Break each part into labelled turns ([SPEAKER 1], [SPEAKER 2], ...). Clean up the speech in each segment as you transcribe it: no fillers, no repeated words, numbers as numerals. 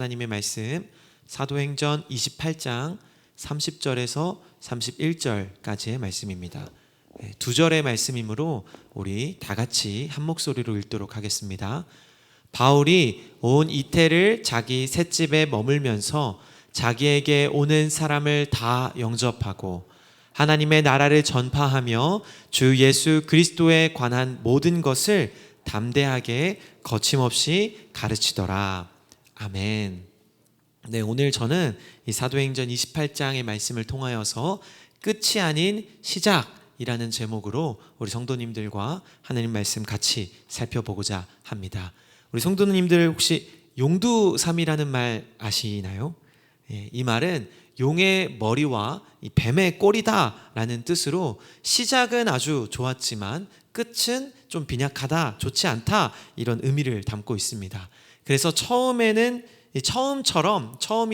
[SPEAKER 1] 하나님의 말씀 사도행전 28장 30절에서 31절까지의 말씀입니다. 두 절의 말씀이므로 우리 다 같이 한 목소리로 읽도록 하겠습니다. 바울이 온 이태를 자기 셋집에 머물면서 자기에게 오는 사람을 다 영접하고 하나님의 나라를 전파하며 주 예수 그리스도에 관한 모든 것을 담대하게 거침없이 가르치더라. 아멘. 네, 오늘 저는 이 사도행전 28장의 말씀을 통하여서 끝이 아닌 시작이라는 제목으로 우리 성도님들과 하나님 말씀 같이 살펴보고자 합니다. 우리 성도님들 혹시 용두삼이라는 말 아시나요? 이 말은 용의 머리와 이 뱀의 꼬리다 라는 뜻으로 시작은 아주 좋았지만 끝은 좀 빈약하다, 좋지 않다 이런 의미를 담고 있습니다. 그래서 처음이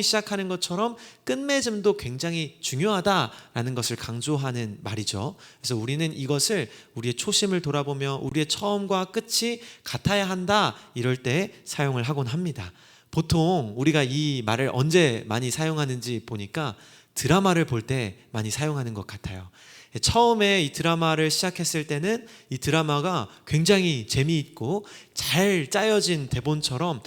[SPEAKER 1] 시작하는 것처럼 끝맺음도 굉장히 중요하다라는 것을 강조하는 말이죠. 그래서 우리는 이것을 우리의 초심을 돌아보며 우리의 처음과 끝이 같아야 한다 이럴 때 사용을 하곤 합니다. 보통 우리가 이 말을 언제 많이 사용하는지 보니까 드라마를 볼 때 많이 사용하는 것 같아요. 처음에 이 드라마를 시작했을 때는 이 드라마가 굉장히 재미있고 잘 짜여진 대본처럼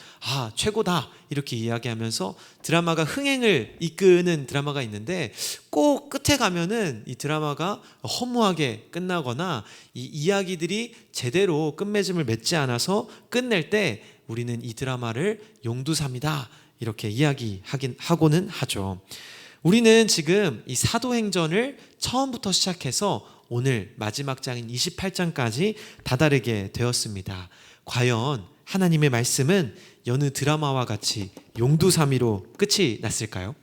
[SPEAKER 1] 최고다 이렇게 이야기하면서 드라마가 흥행을 이끄는 드라마가 있는데 꼭 끝에 가면은 이 드라마가 허무하게 끝나거나 이 이야기들이 제대로 끝맺음을 맺지 않아서 끝낼 때 우리는 이 드라마를 용두삼이다 이렇게 이야기하고는 하죠. 우리는 지금 이 사도행전을 처음부터 시작해서 오늘 마지막 장인 28장까지 다다르게 되었습니다. 과연 하나님의 말씀은 여느 드라마와 같이 용두삼이로 끝이 났을까요?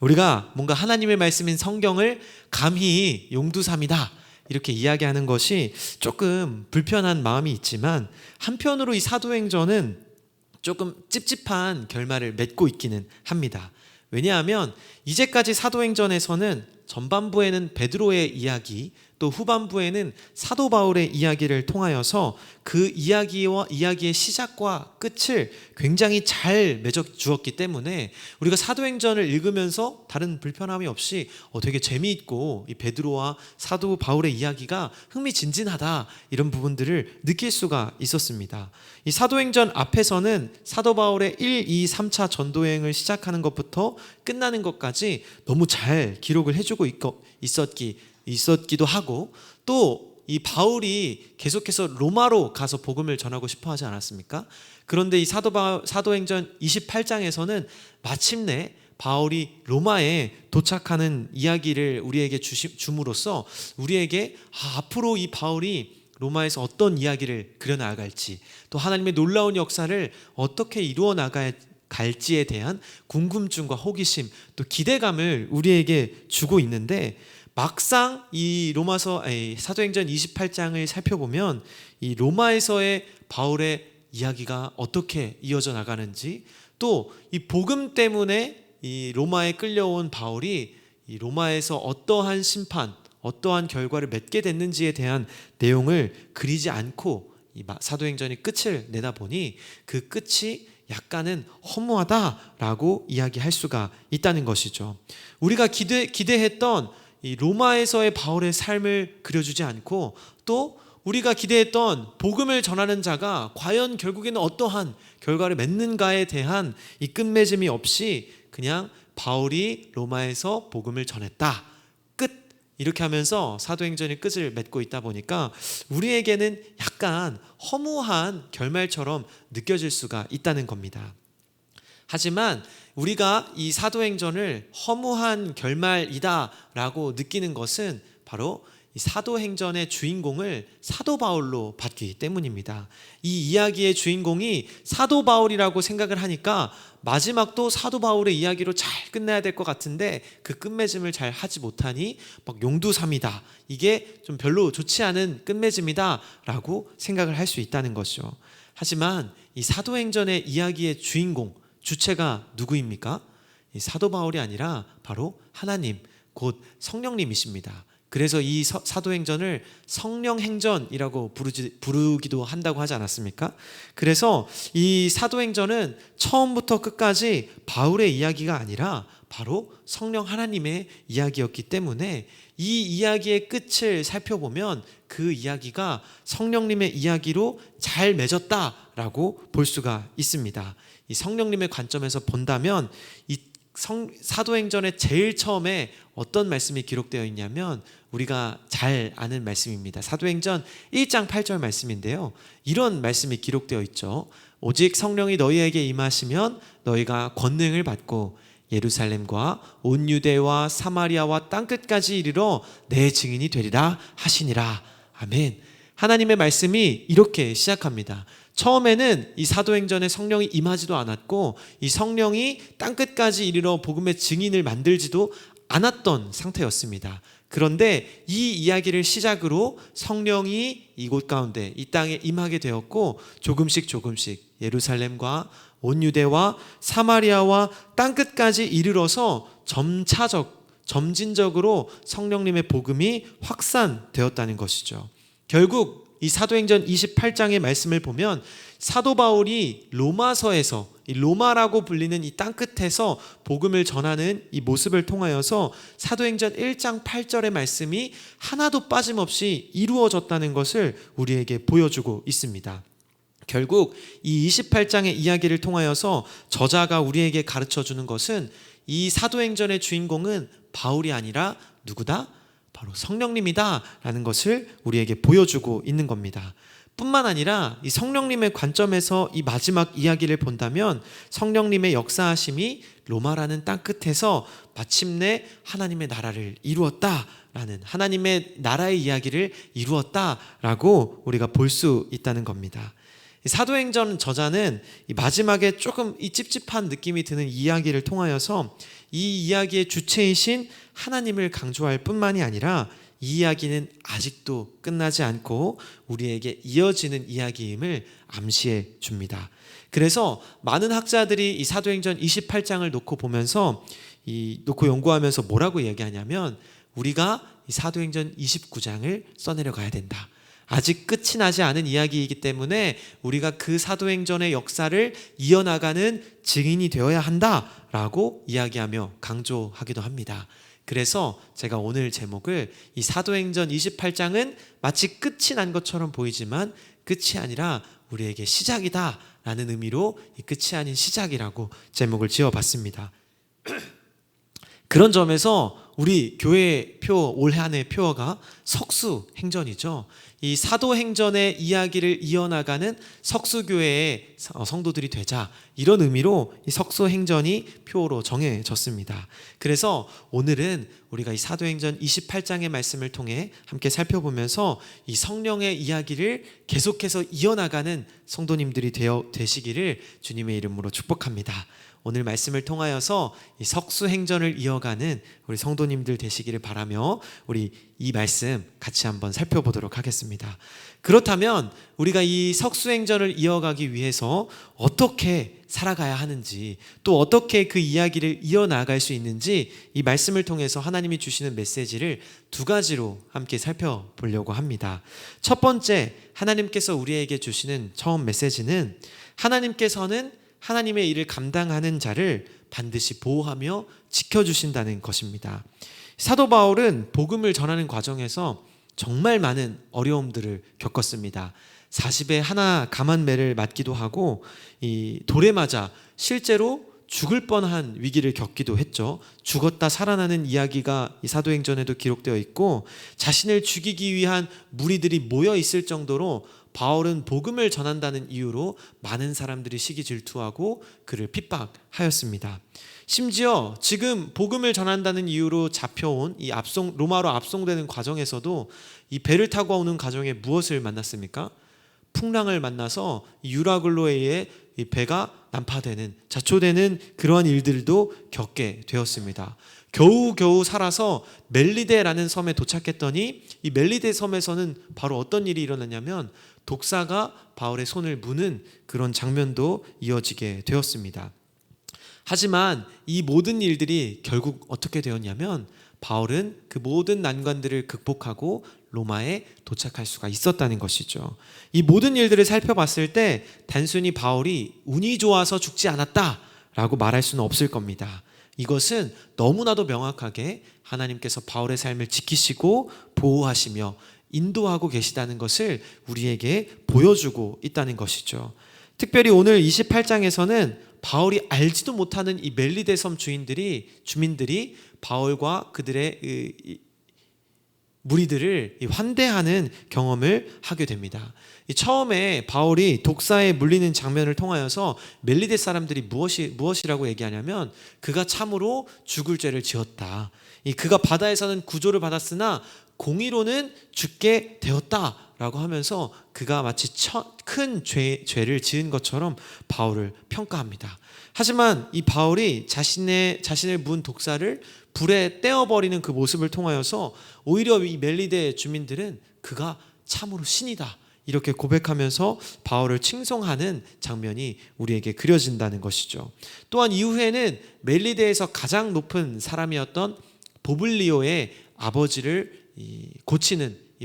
[SPEAKER 1] 우리가 뭔가 하나님의 말씀인 성경을 감히 용두삼이다 이렇게 이야기하는 것이 조금 불편한 마음이 있지만 한편으로 이 사도행전은 조금 찝찝한 결말을 맺고 있기는 합니다. 왜냐하면 이제까지 사도행전에서는 전반부에는 베드로의 이야기 또 후반부에는 사도 바울의 이야기를 통하여서 그 이야기의 시작과 끝을 굉장히 잘 맺어주었기 때문에 우리가 사도행전을 읽으면서 다른 불편함이 없이 되게 재미있고 이 베드로와 사도 바울의 이야기가 흥미진진하다 이런 부분들을 느낄 수가 있었습니다. 이 사도행전 앞에서는 사도 바울의 1, 2, 3차 전도여행을 시작하는 것부터 끝나는 것까지 너무 잘 기록을 해주고 있었기도 하고 또 이 바울이 계속해서 로마로 가서 복음을 전하고 싶어 하지 않았습니까? 그런데 이 사도행전 28장에서는 마침내 바울이 로마에 도착하는 이야기를 우리에게 줌으로써 우리에게 앞으로 이 바울이 로마에서 어떤 이야기를 그려나갈지 또 하나님의 놀라운 역사를 어떻게 이루어 나갈지에 대한 궁금증과 호기심 또 기대감을 우리에게 주고 있는데 막상 이 사도행전 28장을 살펴보면 이 로마에서의 바울의 이야기가 어떻게 이어져 나가는지 또 이 복음 때문에 이 로마에 끌려온 바울이 이 로마에서 어떠한 심판, 어떠한 결과를 맺게 됐는지에 대한 내용을 그리지 않고 이 사도행전이 끝을 내다보니 그 끝이 약간은 허무하다라고 이야기할 수가 있다는 것이죠. 우리가 기대했던 이 로마에서의 바울의 삶을 그려주지 않고 또 우리가 기대했던 복음을 전하는 자가 과연 결국에는 어떠한 결과를 맺는가에 대한 이 끝맺음이 없이 그냥 바울이 로마에서 복음을 전했다. 끝. 이렇게 하면서 사도행전이 끝을 맺고 있다 보니까 우리에게는 약간 허무한 결말처럼 느껴질 수가 있다는 겁니다. 하지만 우리가 이 사도행전을 허무한 결말이다라고 느끼는 것은 바로 이 사도행전의 주인공을 사도 바울로 봤기 때문입니다. 이 이야기의 주인공이 사도 바울이라고 생각을 하니까 마지막도 사도 바울의 이야기로 잘 끝내야 될 것 같은데 그 끝맺음을 잘 하지 못하니 막 용두삼이다. 이게 좀 별로 좋지 않은 끝맺음이다 라고 생각을 할 수 있다는 것이죠. 하지만 이 사도행전의 이야기의 주체가 누구입니까? 이 사도 바울이 아니라 바로 하나님, 곧 성령님이십니다. 그래서 이 사도행전을 성령행전이라고 부르기도 한다고 하지 않았습니까? 그래서 이 사도행전은 처음부터 끝까지 바울의 이야기가 아니라 바로 성령 하나님의 이야기였기 때문에 이 이야기의 끝을 살펴보면 그 이야기가 성령님의 이야기로 잘 맺었다라고 볼 수가 있습니다. 이 성령님의 관점에서 본다면 이 사도행전의 제일 처음에 어떤 말씀이 기록되어 있냐면 우리가 잘 아는 말씀입니다. 사도행전 1장 8절 말씀인데요. 이런 말씀이 기록되어 있죠. 오직 성령이 너희에게 임하시면 너희가 권능을 받고 예루살렘과 온 유대와 사마리아와 땅끝까지 이르러 내 증인이 되리라 하시니라. 아멘. 하나님의 말씀이 이렇게 시작합니다. 처음에는 이 사도행전에 성령이 임하지도 않았고 이 성령이 땅끝까지 이르러 복음의 증인을 만들지도 않았던 상태였습니다. 그런데 이 이야기를 시작으로 성령이 이곳 가운데 이 땅에 임하게 되었고 조금씩 예루살렘과 온 유대와 사마리아와 땅끝까지 이르러서 점진적으로 성령님의 복음이 확산되었다는 것이죠. 결국 이 사도행전 28장의 말씀을 보면 사도 바울이 로마서에서 이 로마라고 불리는 이 땅끝에서 복음을 전하는 이 모습을 통하여서 사도행전 1장 8절의 말씀이 하나도 빠짐없이 이루어졌다는 것을 우리에게 보여주고 있습니다. 결국 이 28장의 이야기를 통하여서 저자가 우리에게 가르쳐주는 것은 이 사도행전의 주인공은 바울이 아니라 누구다? 바로 성령님이다 라는 것을 우리에게 보여주고 있는 겁니다. 뿐만 아니라 이 성령님의 관점에서 이 마지막 이야기를 본다면 성령님의 역사하심이 로마라는 땅끝에서 마침내 하나님의 나라를 이루었다라는 하나님의 나라의 이야기를 이루었다라고 우리가 볼 수 있다는 겁니다. 사도행전 저자는 이 마지막에 조금 이 찝찝한 느낌이 드는 이야기를 통하여서 이 이야기의 주체이신 하나님을 강조할 뿐만이 아니라 이 이야기는 아직도 끝나지 않고 우리에게 이어지는 이야기임을 암시해 줍니다. 그래서 많은 학자들이 이 사도행전 28장을 놓고 연구하면서 뭐라고 얘기하냐면 우리가 이 사도행전 29장을 써내려 가야 된다. 아직 끝이 나지 않은 이야기이기 때문에 우리가 그 사도행전의 역사를 이어나가는 증인이 되어야 한다라고 이야기하며 강조하기도 합니다. 그래서 제가 오늘 제목을 이 사도행전 28장은 마치 끝이 난 것처럼 보이지만 끝이 아니라 우리에게 시작이다라는 의미로 이 끝이 아닌 시작이라고 제목을 지어봤습니다. 그런 점에서 우리 교회 올 한해 표어가 석수행전이죠. 이 사도행전의 이야기를 이어나가는 석수교회의 성도들이 되자 이런 의미로 이 석수행전이 표어로 정해졌습니다. 그래서 오늘은 우리가 이 사도행전 28장의 말씀을 통해 함께 살펴보면서 이 성령의 이야기를 계속해서 이어나가는 성도님들이 되시기를 주님의 이름으로 축복합니다. 오늘 말씀을 통하여서 이 석수행전을 이어가는 우리 성도님들 되시기를 바라며 우리 이 말씀 같이 한번 살펴보도록 하겠습니다. 그렇다면 우리가 이 석수행전을 이어가기 위해서 어떻게 살아가야 하는지 또 어떻게 그 이야기를 이어나갈 수 있는지 이 말씀을 통해서 하나님이 주시는 메시지를 두 가지로 함께 살펴보려고 합니다. 첫 번째, 하나님께서 우리에게 주시는 처음 메시지는 하나님께서는 하나님의 일을 감당하는 자를 반드시 보호하며 지켜주신다는 것입니다. 사도 바울은 복음을 전하는 과정에서 정말 많은 어려움들을 겪었습니다. 40에 하나 감한 매를 맞기도 하고 이 돌에 맞아 실제로 죽을 뻔한 위기를 겪기도 했죠. 죽었다 살아나는 이야기가 이 사도행전에도 기록되어 있고 자신을 죽이기 위한 무리들이 모여 있을 정도로 바울은 복음을 전한다는 이유로 많은 사람들이 시기 질투하고 그를 핍박하였습니다. 심지어 지금 복음을 전한다는 이유로 잡혀온 이 로마로 압송되는 과정에서도 이 배를 타고 오는 과정에 무엇을 만났습니까? 풍랑을 만나서 유라굴로에 의해 이 배가 난파되는 자초되는 그러한 일들도 겪게 되었습니다. 겨우 살아서 멜리데라는 섬에 도착했더니 이 멜리데 섬에서는 바로 어떤 일이 일어났냐면 독사가 바울의 손을 무는 그런 장면도 이어지게 되었습니다. 하지만 이 모든 일들이 결국 어떻게 되었냐면 바울은 그 모든 난관들을 극복하고 로마에 도착할 수가 있었다는 것이죠. 이 모든 일들을 살펴봤을 때 단순히 바울이 운이 좋아서 죽지 않았다라고 말할 수는 없을 겁니다. 이것은 너무나도 명확하게 하나님께서 바울의 삶을 지키시고 보호하시며 인도하고 계시다는 것을 우리에게 보여주고 있다는 것이죠. 특별히 오늘 28장에서는 바울이 알지도 못하는 이 멜리데 섬 주민들이 바울과 그들의 무리들을 환대하는 경험을 하게 됩니다. 처음에 바울이 독사에 물리는 장면을 통하여서 멜리데 사람들이 무엇이라고 얘기하냐면 그가 참으로 죽을 죄를 지었다. 그가 바다에서는 구조를 받았으나 공의로는 죽게 되었다라고 하면서 그가 마치 큰 죄를 지은 것처럼 바울을 평가합니다. 하지만 이 바울이 자신을 문 독사를 불에 떼어버리는 그 모습을 통하여서 오히려 이 멜리데 주민들은 그가 참으로 신이다 이렇게 고백하면서 바울을 칭송하는 장면이 우리에게 그려진다는 것이죠. 또한 이후에는 멜리데에서 가장 높은 사람이었던 보블리오의 아버지를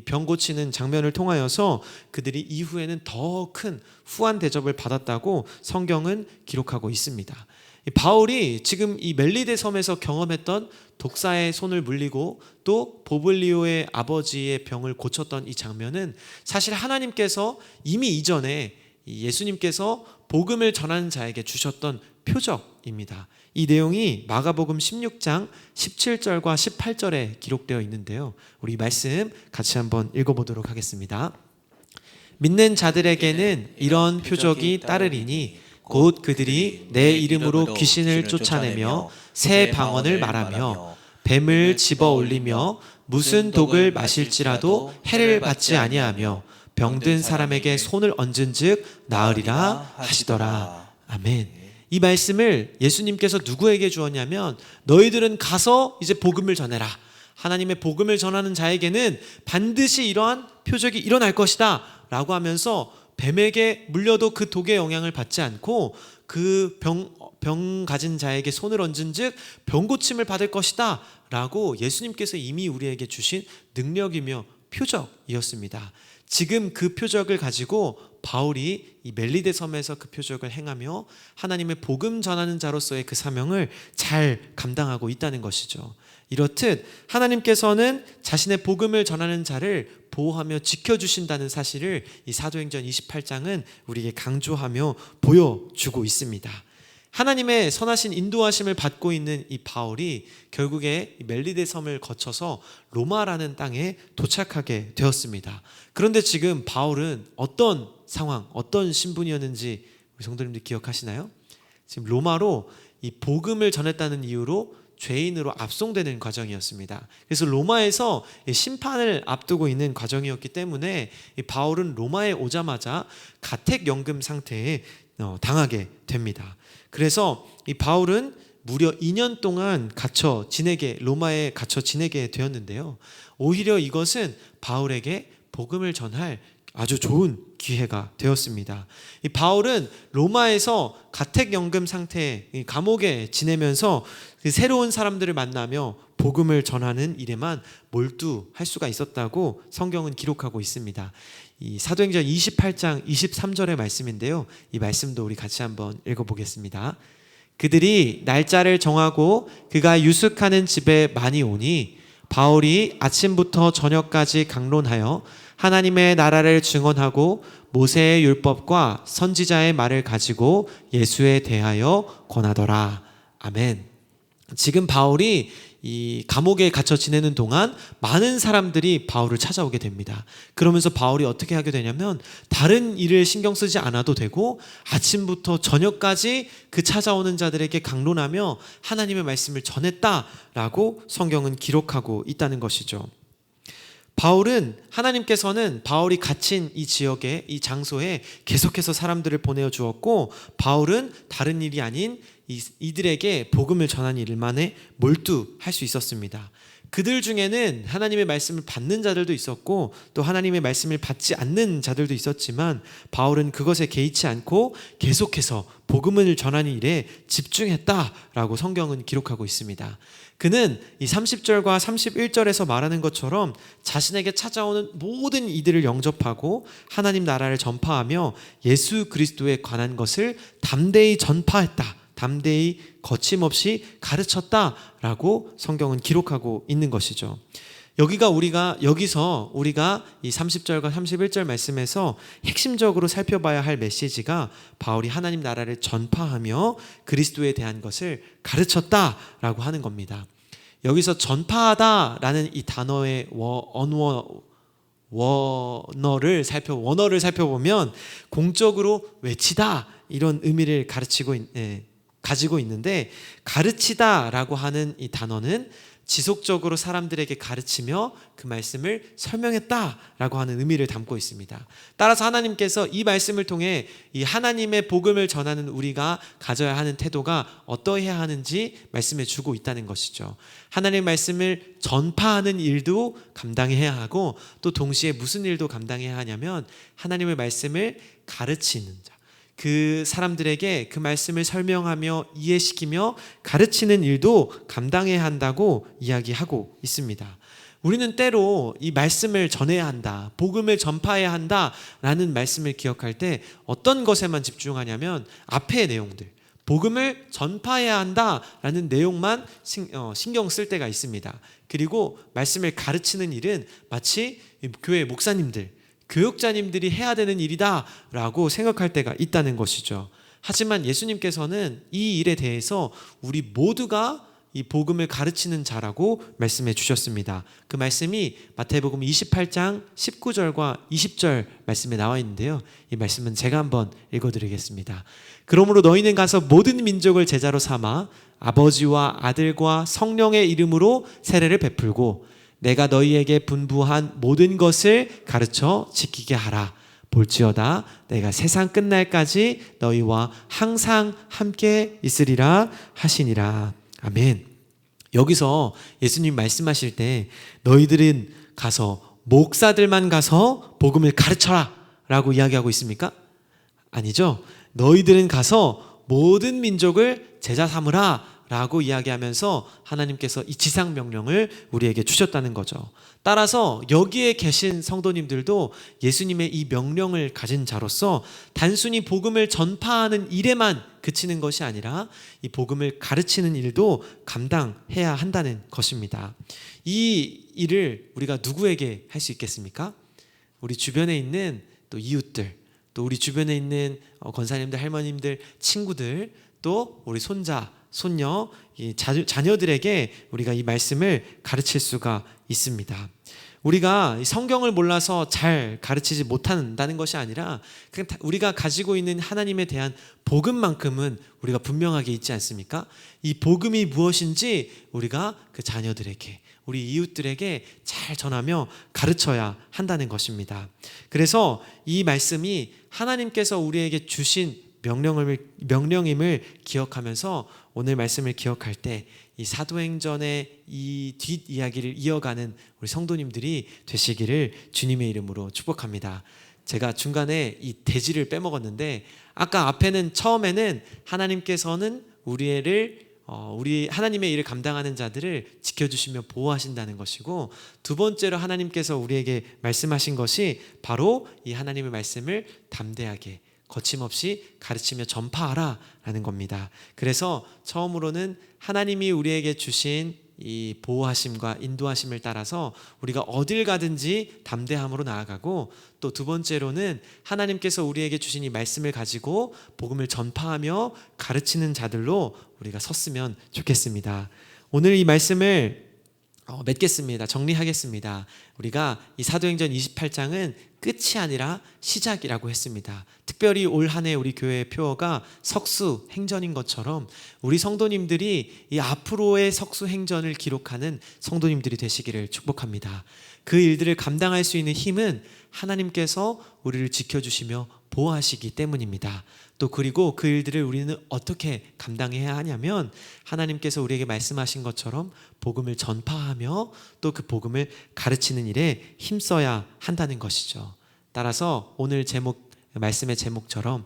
[SPEAKER 1] 병 고치는 장면을 통하여서 그들이 이후에는 더 큰 후한 대접을 받았다고 성경은 기록하고 있습니다. 바울이 지금 이 멜리데 섬에서 경험했던 독사의 손을 물리고 또 보블리오의 아버지의 병을 고쳤던 이 장면은 사실 하나님께서 이미 이전에 예수님께서 복음을 전하는 자에게 주셨던 표적입니다. 이 내용이 마가복음 16장 17절과 18절에 기록되어 있는데요. 우리 이 말씀 같이 한번 읽어보도록 하겠습니다. 믿는 자들에게는 이런 표적이 따르리니 곧 그들이 내 이름으로 귀신을 쫓아내며 새 방언을 말하며 뱀을 집어 올리며 무슨 독을 마실지라도 해를 받지 아니하며 병든 사람에게 손을 얹은즉 나으리라 하시더라. 아멘. 이 말씀을 예수님께서 누구에게 주었냐면 너희들은 가서 이제 복음을 전해라. 하나님의 복음을 전하는 자에게는 반드시 이러한 표적이 일어날 것이다 라고 하면서 뱀에게 물려도 그 독의 영향을 받지 않고 그 병 가진 자에게 손을 얹은 즉 병고침을 받을 것이다 라고 예수님께서 이미 우리에게 주신 능력이며 표적이었습니다. 지금 그 표적을 가지고 바울이 이 멜리데 섬에서 그 표적을 행하며 하나님의 복음 전하는 자로서의 그 사명을 잘 감당하고 있다는 것이죠. 이렇듯 하나님께서는 자신의 복음을 전하는 자를 보호하며 지켜주신다는 사실을 이 사도행전 28장은 우리에게 강조하며 보여주고 있습니다. 하나님의 선하신 인도하심을 받고 있는 이 바울이 결국에 멜리데 섬을 거쳐서 로마라는 땅에 도착하게 되었습니다. 그런데 지금 바울은 어떤 상황, 어떤 신분이었는지 우리 성도님들 기억하시나요? 지금 로마로 이 복음을 전했다는 이유로 죄인으로 압송되는 과정이었습니다. 그래서 로마에서 심판을 앞두고 있는 과정이었기 때문에 바울은 로마에 오자마자 가택연금 상태에 당하게 됩니다. 그래서 이 바울은 무려 2년 동안 로마에 갇혀 지내게 되었는데요. 오히려 이것은 바울에게 복음을 전할 아주 좋은 기회가 되었습니다. 이 바울은 로마에서 가택연금 상태, 감옥에 지내면서 새로운 사람들을 만나며 복음을 전하는 일에만 몰두할 수가 있었다고 성경은 기록하고 있습니다. 이 사도행전 28장 23절의 말씀인데요. 이 말씀도 우리 같이 한번 읽어보겠습니다. 그들이 날짜를 정하고 그가 유숙하는 집에 많이 오니 바울이 아침부터 저녁까지 강론하여 하나님의 나라를 증언하고 모세의 율법과 선지자의 말을 가지고 예수에 대하여 권하더라. 아멘. 지금 바울이 이 감옥에 갇혀 지내는 동안 많은 사람들이 바울을 찾아오게 됩니다. 그러면서 바울이 어떻게 하게 되냐면 다른 일을 신경 쓰지 않아도 되고 아침부터 저녁까지 그 찾아오는 자들에게 강론하며 하나님의 말씀을 전했다라고 성경은 기록하고 있다는 것이죠. 하나님께서는 바울이 갇힌 이 지역에, 이 장소에 계속해서 사람들을 보내어 주었고 바울은 다른 일이 아닌 이들에게 복음을 전하는 일만에 몰두할 수 있었습니다. 그들 중에는 하나님의 말씀을 받는 자들도 있었고 또 하나님의 말씀을 받지 않는 자들도 있었지만 바울은 그것에 개의치 않고 계속해서 복음을 전하는 일에 집중했다라고 성경은 기록하고 있습니다. 그는 이 30절과 31절에서 말하는 것처럼 자신에게 찾아오는 모든 이들을 영접하고 하나님 나라를 전파하며 예수 그리스도에 관한 것을 담대히 전파했다, 담대히 거침없이 가르쳤다라고 성경은 기록하고 있는 것이죠. 여기서 우리가 이 30절과 31절 말씀에서 핵심적으로 살펴봐야 할 메시지가 바울이 하나님 나라를 전파하며 그리스도에 대한 것을 가르쳤다라고 하는 겁니다. 여기서 전파하다라는 이 단어의 원어를 살펴보면 공적으로 외치다 이런 의미를 가지고 있는데, 가르치다라고 하는 이 단어는 지속적으로 사람들에게 가르치며 그 말씀을 설명했다라고 하는 의미를 담고 있습니다. 따라서 하나님께서 이 말씀을 통해 이 하나님의 복음을 전하는 우리가 가져야 하는 태도가 어떠해야 하는지 말씀해 주고 있다는 것이죠. 하나님의 말씀을 전파하는 일도 감당해야 하고 또 동시에 무슨 일도 감당해야 하냐면 하나님의 말씀을 가르치는 자, 그 사람들에게 그 말씀을 설명하며 이해시키며 가르치는 일도 감당해야 한다고 이야기하고 있습니다. 우리는 때로 이 말씀을 전해야 한다, 복음을 전파해야 한다라는 말씀을 기억할 때 어떤 것에만 집중하냐면 앞의 내용들, 복음을 전파해야 한다라는 내용만 신경 쓸 때가 있습니다. 그리고 말씀을 가르치는 일은 마치 교회 목사님들, 교육자님들이 해야 되는 일이다 라고 생각할 때가 있다는 것이죠. 하지만 예수님께서는 이 일에 대해서 우리 모두가 이 복음을 가르치는 자라고 말씀해 주셨습니다. 그 말씀이 마태복음 28장 19절과 20절 말씀에 나와 있는데요, 이 말씀은 제가 한번 읽어드리겠습니다. 그러므로 너희는 가서 모든 민족을 제자로 삼아 아버지와 아들과 성령의 이름으로 세례를 베풀고 내가 너희에게 분부한 모든 것을 가르쳐 지키게 하라. 볼지어다 내가 세상 끝날까지 너희와 항상 함께 있으리라 하시니라. 아멘. 여기서 예수님 말씀하실 때 너희들은 가서 목사들만 가서 복음을 가르쳐라 라고 이야기하고 있습니까? 아니죠. 너희들은 가서 모든 민족을 제자 삼으라 라고 이야기하면서 하나님께서 이 지상 명령을 우리에게 주셨다는 거죠. 따라서 여기에 계신 성도님들도 예수님의 이 명령을 가진 자로서 단순히 복음을 전파하는 일에만 그치는 것이 아니라 이 복음을 가르치는 일도 감당해야 한다는 것입니다. 이 일을 우리가 누구에게 할 수 있겠습니까? 우리 주변에 있는 또 이웃들, 또 우리 주변에 있는 권사님들, 할머님들, 친구들, 또 우리 손자, 손녀, 이 자녀들에게 우리가 이 말씀을 가르칠 수가 있습니다. 우리가 성경을 몰라서 잘 가르치지 못한다는 것이 아니라 그냥 우리가 가지고 있는 하나님에 대한 복음만큼은 우리가 분명하게 있지 않습니까? 이 복음이 무엇인지 우리가 그 자녀들에게, 우리 이웃들에게 잘 전하며 가르쳐야 한다는 것입니다. 그래서 이 말씀이 하나님께서 우리에게 주신 명령임을 기억하면서 오늘 말씀을 기억할 때 이 사도행전의 이 뒷이야기를 이어가는 우리 성도님들이 되시기를 주님의 이름으로 축복합니다. 제가 중간에 이 대지를 빼먹었는데 아까 앞에는 처음에는 하나님께서는 우리 하나님의 일을 감당하는 자들을 지켜주시며 보호하신다는 것이고, 두 번째로 하나님께서 우리에게 말씀하신 것이 바로 이 하나님의 말씀을 담대하게 거침없이 가르치며 전파하라 라는 겁니다. 그래서 처음으로는 하나님이 우리에게 주신 이 보호하심과 인도하심을 따라서 우리가 어딜 가든지 담대함으로 나아가고, 또 두 번째로는 하나님께서 우리에게 주신 이 말씀을 가지고 복음을 전파하며 가르치는 자들로 우리가 섰으면 좋겠습니다. 오늘 이 말씀을 맺겠습니다. 정리하겠습니다. 우리가 이 사도행전 28장은 끝이 아니라 시작이라고 했습니다. 특별히 올 한 해 우리 교회의 표어가 석수 행전인 것처럼 우리 성도님들이 이 앞으로의 석수 행전을 기록하는 성도님들이 되시기를 축복합니다. 그 일들을 감당할 수 있는 힘은 하나님께서 우리를 지켜주시며 보호하시기 때문입니다. 또 그리고 그 일들을 우리는 어떻게 감당해야 하냐면 하나님께서 우리에게 말씀하신 것처럼 복음을 전파하며 또 그 복음을 가르치는 일에 힘써야 한다는 것이죠. 따라서 오늘 말씀의 제목처럼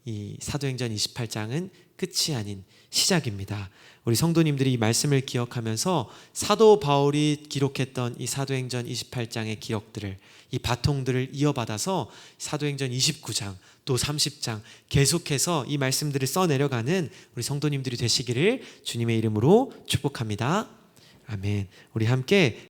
[SPEAKER 1] 이 사도행전 28장은 끝이 아닌 시작입니다. 우리 성도님들이 이 말씀을 기억하면서 사도 바울이 기록했던 이 사도행전 28장의 기억들을, 이 바통들을 이어받아서 사도행전 29장 또 30장 계속해서 이 말씀들을 써내려가는 우리 성도님들이 되시기를 주님의 이름으로 축복합니다. 아멘. 우리 함께